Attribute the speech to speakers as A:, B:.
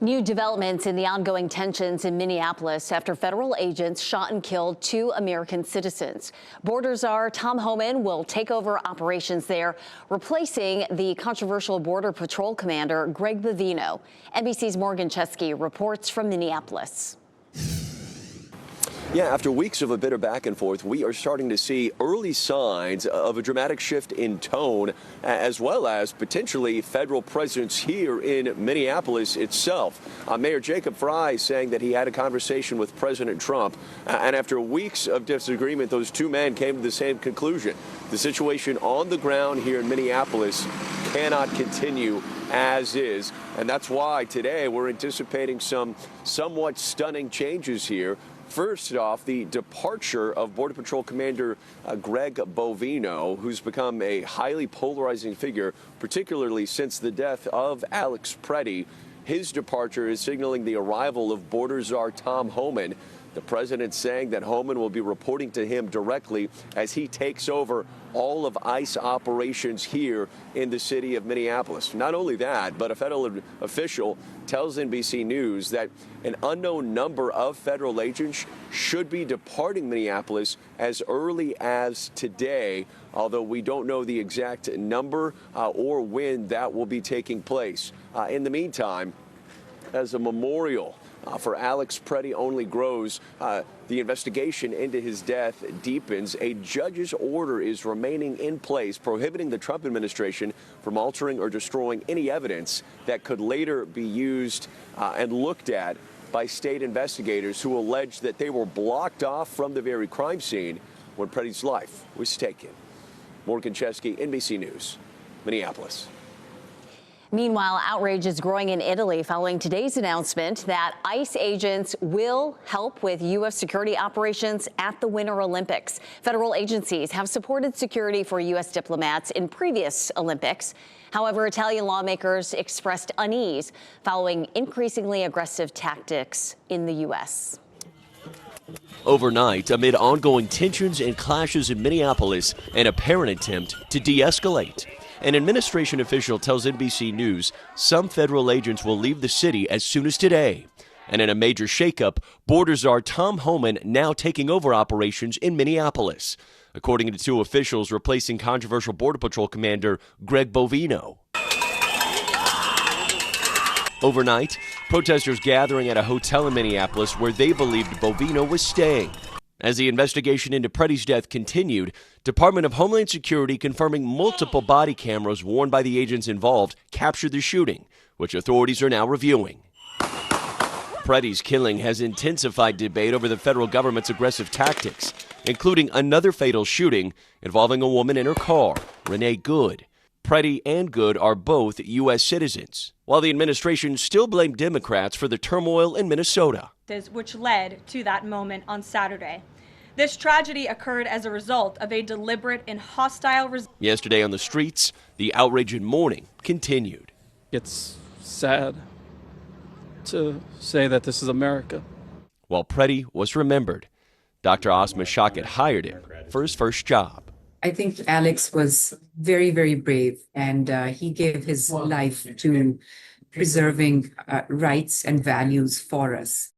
A: New developments in the ongoing tensions in Minneapolis after federal agents shot and killed 2 American citizens. Border Czar Tom Homan will take over operations there, replacing the controversial Border Patrol commander Greg Bovino. NBC's Morgan Chesky reports from Minneapolis.
B: Yeah, after weeks of a bitter back and forth, we are starting to see early signs of a dramatic shift in tone, as well as potentially federal presence here in Minneapolis itself. Mayor Jacob Frey saying that he had a conversation with President Trump, and after weeks of disagreement, those 2 men came to the same conclusion. The situation on the ground here in Minneapolis cannot continue as is, and that's why today we're anticipating some somewhat stunning changes here. First off, the departure of Border Patrol Commander Greg Bovino, who's become a highly polarizing figure, particularly since the death of Alex Preddy. His departure is signaling the arrival of Border Czar Tom Homan. The president saying that Homan will be reporting to him directly as he takes over all of ICE operations here in the city of Minneapolis. Not only that, but a federal official tells NBC News that an unknown number of federal agents should be departing Minneapolis as early as today, although we don't know the exact number or when that will be taking place. In the meantime, as a memorial for Alex Preddy only grows, the investigation into his death deepens. A judge's order is remaining in place prohibiting the Trump administration from altering or destroying any evidence that could later be used and looked at by state investigators who allege that they were blocked off from the very crime scene when Preddy's life was taken. Morgan Chesky, NBC News, Minneapolis.
A: Meanwhile, outrage is growing in Italy following today's announcement that ICE agents will help with U.S. security operations at the Winter Olympics. Federal agencies have supported security for U.S. diplomats in previous Olympics. However, Italian lawmakers expressed unease following increasingly aggressive tactics in the U.S.
C: Overnight, amid ongoing tensions and clashes in Minneapolis, an apparent attempt to de-escalate. An administration official tells NBC News some federal agents will leave the city as soon as today. And in a major shakeup, Border Czar Tom Homan now taking over operations in Minneapolis, according to 2 officials replacing controversial Border Patrol commander Greg Bovino. Overnight, protesters gathering at a hotel in Minneapolis where they believed Bovino was staying. As the investigation into Preddy's death continued, Department of Homeland Security confirming multiple body cameras worn by the agents involved captured the shooting, which authorities are now reviewing. Preddy's killing has intensified debate over the federal government's aggressive tactics, including another fatal shooting involving a woman in her car, Renee Good. Preddy and Good are both U.S. citizens, while the administration still blamed Democrats for the turmoil in Minnesota.
D: Which led to that moment on Saturday. This tragedy occurred as a result of a deliberate and hostile result.
C: Yesterday on the streets, the outrage and mourning continued.
E: It's sad to say that this is America.
C: While Preddy was remembered, Dr. Asma Shakit hired him for his first job.
F: I think Alex was very, very brave, and he gave his life to preserving rights and values for us.